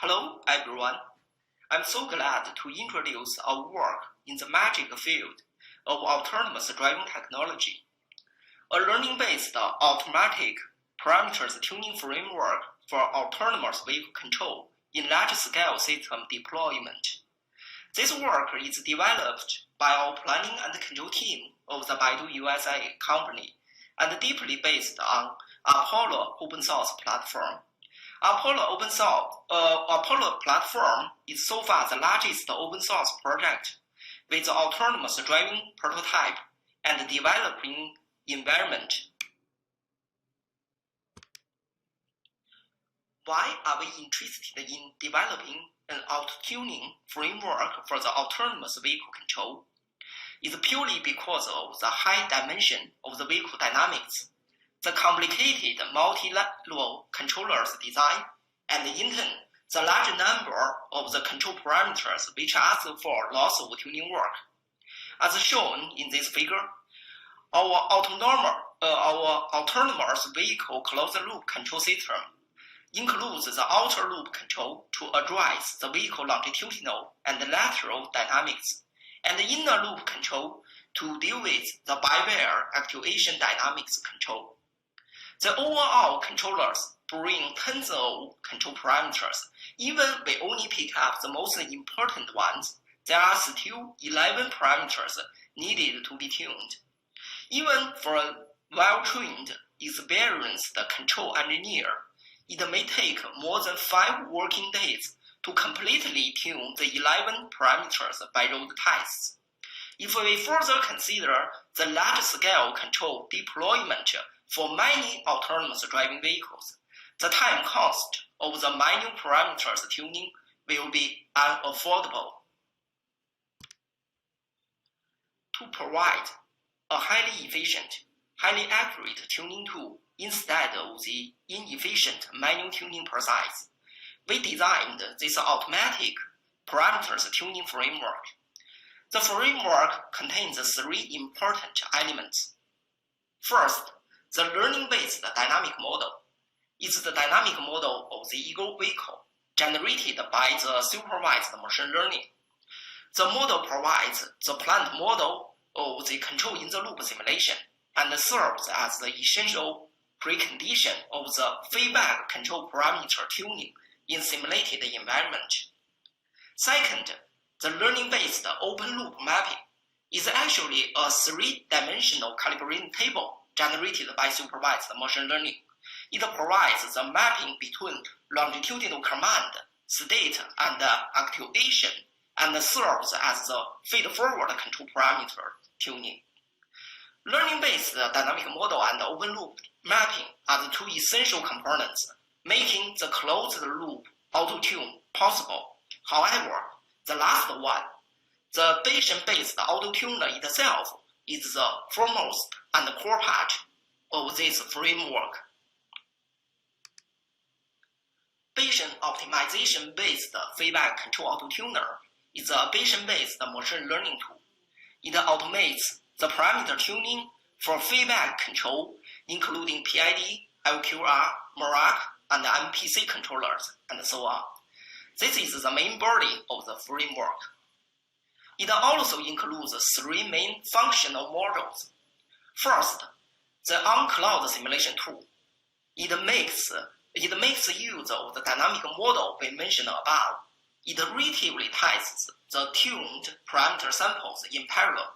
Hello, everyone. I'm so glad to introduce our work in the magic field of autonomous driving technology, a learning-based automatic parameters tuning framework for autonomous vehicle control in large-scale system deployment. This work is developed by our planning and control team of the Baidu USA company and deeply based on Apollo open source platform. Apollo platform is so far the largest open source project with autonomous driving prototype and developing environment. Why are we interested in developing an auto-tuning framework for the autonomous vehicle control? It's purely because of the high dimension of the vehicle dynamics, the complicated multi-level controllers design, and in turn, the large number of the control parameters which ask for lots of tuning work. As shown in this figure, our autonomous vehicle closed-loop control system includes the outer loop control to address the vehicle longitudinal and lateral dynamics, and the inner loop control to deal with the by-wire actuation dynamics control. The overall controllers bring tens of control parameters. Even we only pick up the most important ones, there are still 11 parameters needed to be tuned. Even for a well-trained, experienced control engineer, it may take more than 5 working days to completely tune the 11 parameters by road tests. If we further consider the large-scale control deployment for many autonomous driving vehicles, the time cost of the manual parameters tuning will be unaffordable. To provide a highly efficient, highly accurate tuning tool instead of the inefficient manual tuning process, we designed this automatic parameters tuning framework. The framework contains 3 important elements. First, the learning-based dynamic model is the dynamic model of the ego vehicle generated by the supervised machine learning. The model provides the planned model of the control in the loop simulation and serves as the essential precondition of the feedback control parameter tuning in simulated environment. Second, the learning-based open-loop mapping is actually a 3-dimensional calibration table generated by supervised machine learning. It provides the mapping between longitudinal command, state, and actuation, and serves as the feed-forward control parameter tuning. Learning-based dynamic model and open-loop mapping are the 2 essential components, making the closed-loop auto-tune possible. However, the last one, the Bayesian-based auto-tuner itself, is the foremost and core part of this framework. Bayesian optimization-based feedback control auto-tuner is a Bayesian-based machine learning tool. It automates the parameter tuning for feedback control, including PID, LQR, Merak, and MPC controllers, and so on. This is the main body of the framework. It also includes 3 main functional modules. First, the on-cloud simulation tool. It makes use of the dynamic model we mentioned above. It relatively tests the tuned parameter samples in parallel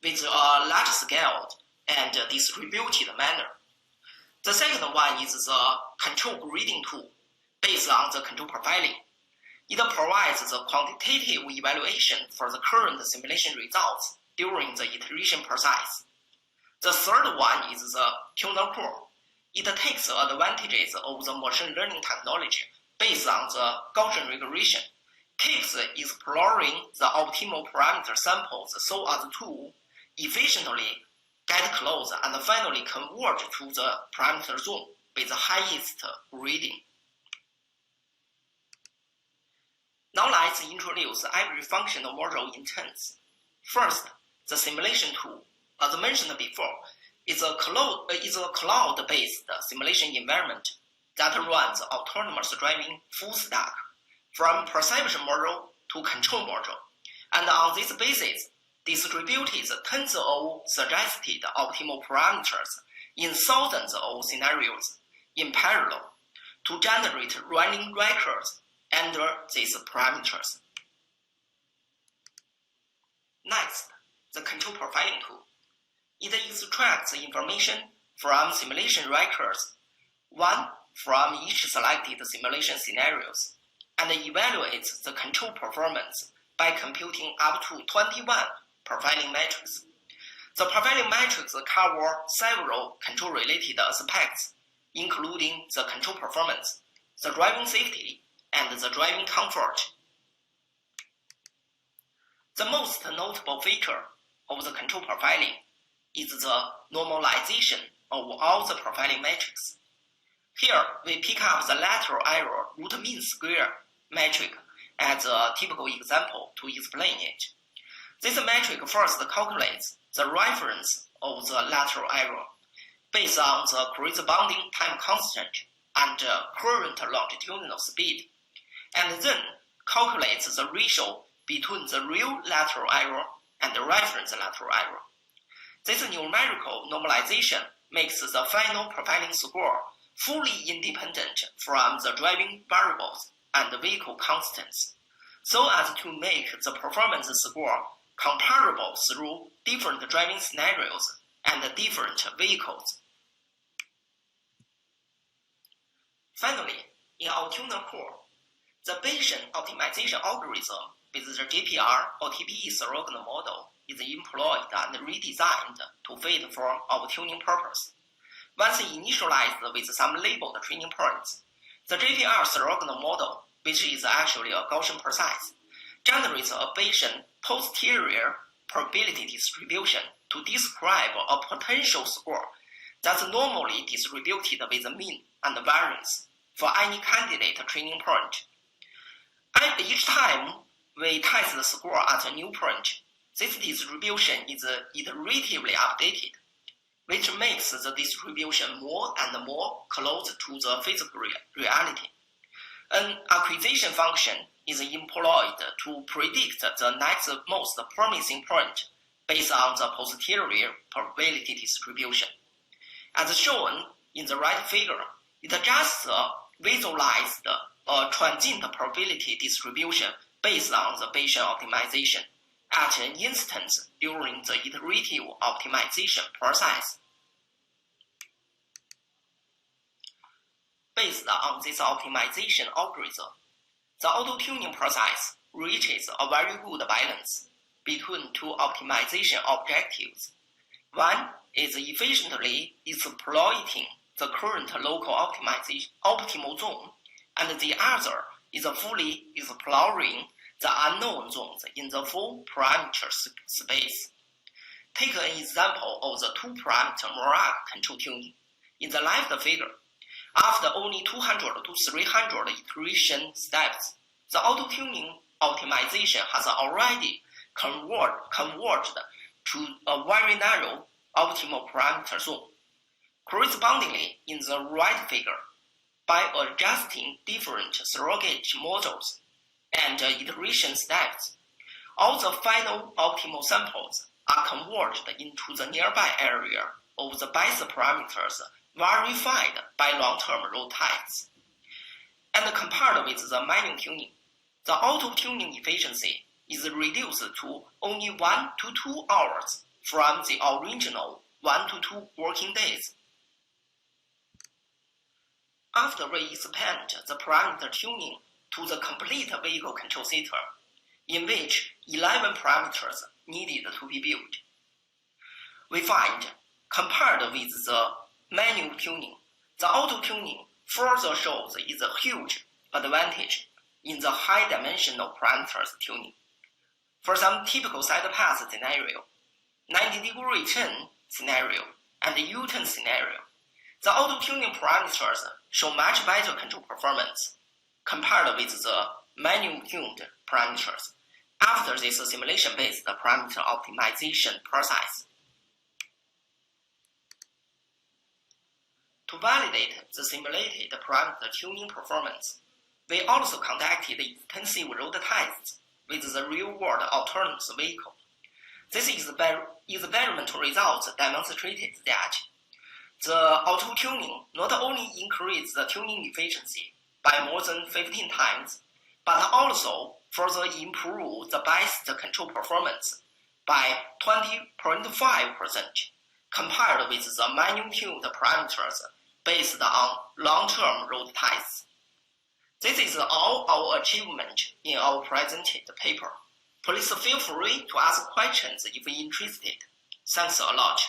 with a large-scale and distributed manner. The second one is the control grading tool based on the control profiling. It provides the quantitative evaluation for the current simulation results during the iteration process. The third one is the tuner core. It takes advantages of the machine learning technology based on the Gaussian regression, keeps exploring the optimal parameter samples so as to efficiently get close and finally converge to the parameter zone with the highest grading. Now let's introduce every functional module in turns. First, the simulation tool, as mentioned before, is a cloud-based simulation environment that runs autonomous driving full stack from perception model to control model, and on this basis, distributed tens of suggested optimal parameters in thousands of scenarios in parallel to generate running records under these parameters. Next, the control profiling tool. It extracts information from simulation records, one from each selected simulation scenarios, and evaluates the control performance by computing up to 21 profiling metrics. The profiling metrics cover several control-related aspects, including the control performance, the driving safety, and the driving comfort. The most notable feature of the control profiling is the normalization of all the profiling metrics. Here, we pick up the lateral error root mean square metric as a typical example to explain it. This metric first calculates the reference of the lateral error based on the corresponding time constant and current longitudinal speed, and then calculates the ratio between the real lateral error and the reference lateral error. This numerical normalization makes the final profiling score fully independent from the driving variables and the vehicle constants, so as to make the performance score comparable through different driving scenarios and different vehicles. Finally, in our tuner core, the Bayesian optimization algorithm with the GPR or TPE orthogonal model is employed and redesigned to fit for our tuning purpose. Once initialized with some labeled training points, the GPR orthogonal model, which is actually a Gaussian precise, generates a Bayesian posterior probability distribution to describe a potential score that's normally distributed with the mean and variance for any candidate training point. And each time we test the score at a new point, this distribution is iteratively updated, which makes the distribution more and more close to the physical reality. An acquisition function is employed to predict the next most promising point based on the posterior probability distribution. As shown in the right figure, it just visualized a transient probability distribution based on the Bayesian optimization at an instance during the iterative optimization process. Based on this optimization algorithm, the auto-tuning process reaches a very good balance between two optimization objectives. One is efficiently exploiting the current local optimal zone, and the other is fully exploring the unknown zones in the full parameter space. Take an example of the two-parameter Morag control tuning. In the left figure, after only 200 to 300 iteration steps, the auto-tuning optimization has already converged to a very narrow optimal parameter zone. Correspondingly, in the right figure, by adjusting different surrogate models and iteration steps, all the final optimal samples are converged into the nearby area of the base parameters verified by long-term road tests. And compared with the manual tuning, the auto-tuning efficiency is reduced to only 1 to 2 hours from the original 1 to 2 working days. After we expand the parameter tuning to the complete vehicle control system, in which 11 parameters needed to be built, we find, compared with the manual tuning, the auto-tuning further shows is a huge advantage in the high-dimensional parameters tuning. For some typical side path scenario, 90-degree turn scenario, and U-turn scenario, the auto-tuning parameters show much better control performance compared with the manual tuned parameters after this simulation-based parameter optimization process. To validate the simulated parameter tuning performance, We also conducted extensive road tests with the real-world autonomous vehicle. These experimental results demonstrated that the auto-tuning not only increased the tuning efficiency by more than 15 times, but also further improved the best control performance by 20.5% compared with the manual-tuned parameters based on long-term road tests. This is all our achievement in our presented paper. Please feel free to ask questions if you're interested. Thanks a lot.